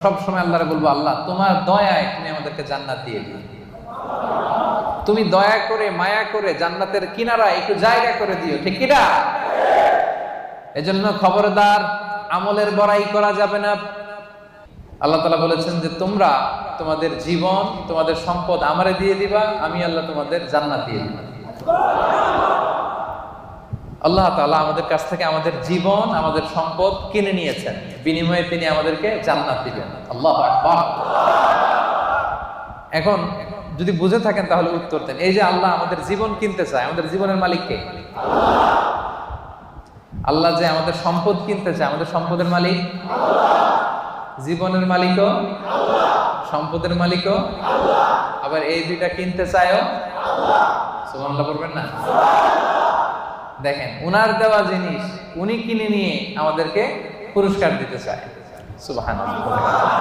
সব সময় আল্লাহরে বলবো, আল্লাহ তোমার দয়ায় তুমি আমাদেরকে জান্নাত দিয়ে দিও, তুমি দয়া করে মায়া করে জান্নাতের কিনারা একটু জায়গা করে দিও, ঠিক কিনা? এজন্য খবরদার আমলের বড়াই করা যাবে না। আল্লাহ তাআলা বলেছেন যে তোমরা তোমাদের জীবন তোমাদের সম্পদ আমারে দিয়ে দিবা, আমি আল্লাহ তোমাদের জান্নাত দিয়ে দিব। আল্লাহ তাআলা আমাদের কাছ থেকে আমাদের জীবন আমাদের সম্পদ কিনে নিয়েছেন, বিনিময়ে তিনি আমাদেরকে জান্নাত দিবেন। আল্লাহু আকবার। এখন যদি বুঝে থাকেন তাহলে উত্তর দেন। এই যে আল্লাহ আমাদের জীবন কিনতে চায়, আমাদের জীবনের মালিক কে? আল্লাহ যে আমাদের সম্পদ কিনতে চায়, আমাদের সম্পদের মালিক জীবনের মালিকও সম্পদের মালিকও আবার এই দুইটা কিনতে চায়ও সুবহানাল্লাহ বলবেন না? দেখেন, উনার দেওয়া জিনিস উনি কিনে নিয়ে আমাদেরকে পুরস্কার দিতে চায়। সুবহানাল্লাহ।